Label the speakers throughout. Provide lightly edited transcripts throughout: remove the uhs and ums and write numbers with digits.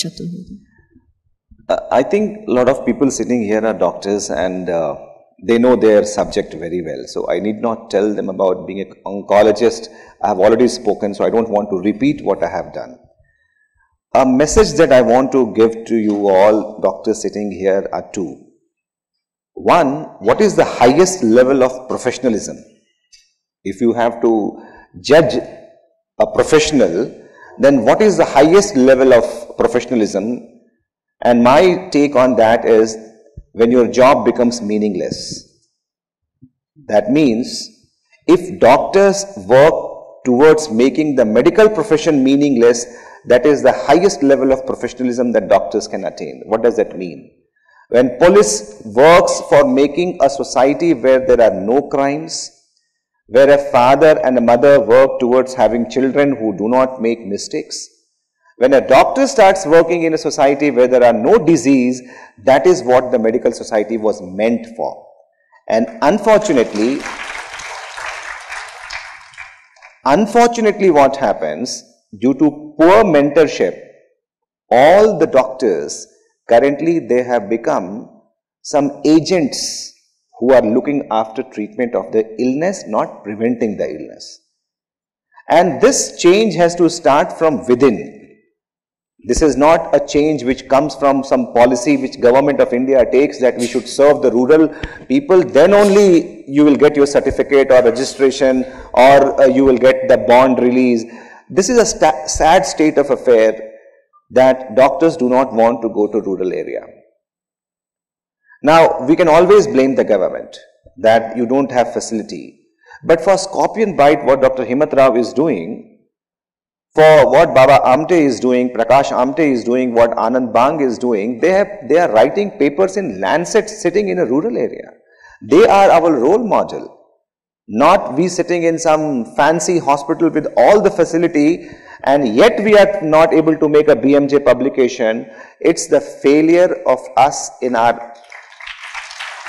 Speaker 1: Chaturvedi?
Speaker 2: I think a lot of people sitting here are doctors and they know their subject very well. So I need not tell them about being an oncologist. I have already spoken, so I don't want to repeat what I have done. A message that I want to give to you all doctors sitting here are two. One, what is the highest level of professionalism? If you have to judge a professional, then what is the highest level of professionalism? And my take on that is when your job becomes meaningless. That means if doctors work towards making the medical profession meaningless, that is the highest level of professionalism that doctors can attain. What does that mean? When police works for making a society where there are no crimes, where a father and a mother work towards having children who do not make mistakes, when a doctor starts working in a society where there are no disease, that is what the medical society was meant for. And unfortunately what happens, due to poor mentorship, all the doctors currently they have become some agents who are looking after treatment of the illness, not preventing the illness. And this change has to start from within. This is not a change which comes from some policy which government of India takes that we should serve the rural people, then only you will get your certificate or registration or you will get the bond release. This is a sad state of affair that doctors do not want to go to rural area. Now, we can always blame the government that you don't have facility. But for scorpion bite, what Dr. Himat Rao is doing, for what Baba Amte is doing, Prakash Amte is doing, what Anand Bang is doing, they are writing papers in Lancet sitting in a rural area. They are our role model. Not we sitting in some fancy hospital with all the facility and yet we are not able to make a BMJ publication. It's the failure of us in our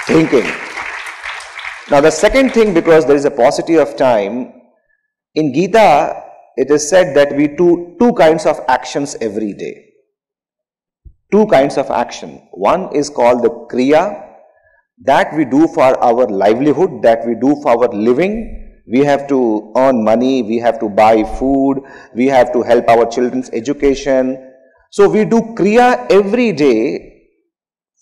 Speaker 2: thinking. Now the second thing, because there is a paucity of time, in Gita it is said that we do two kinds of actions every day. Two kinds of action. One is called the Kriya, that we do for our livelihood, that we do for our living. We have to earn money, we have to buy food, we have to help our children's education. So we do Kriya every day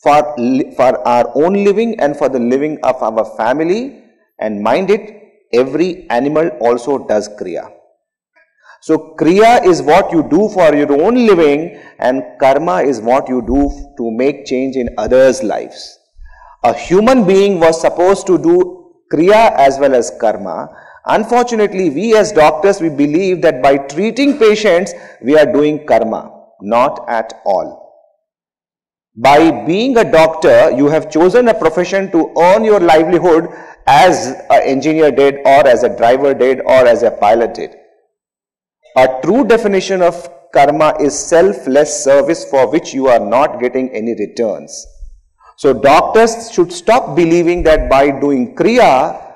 Speaker 2: for our own living and for the living of our family. And mind it, every animal also does Kriya. So Kriya is what you do for your own living and Karma is what you do to make change in others' lives. A human being was supposed to do Kriya as well as Karma. Unfortunately, we as doctors, we believe that by treating patients, we are doing Karma. Not at all. By being a doctor, you have chosen a profession to earn your livelihood as an engineer did or as a driver did or as a pilot did. A true definition of karma is selfless service for which you are not getting any returns. So doctors should stop believing that by doing kriya,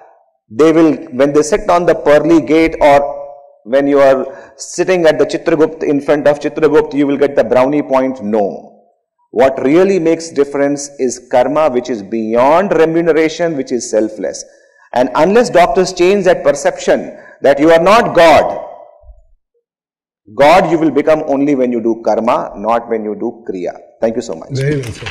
Speaker 2: they will, when they sit on the pearly gate or when you are sitting at the Chitragupt in front of Chitragupt, you will get the brownie point. No. What really makes difference is karma, which is beyond remuneration, which is selfless. And unless doctors change that perception that you are not God, God you will become only when you do karma, not when you do kriya. Thank you so much.
Speaker 3: Very well, sir.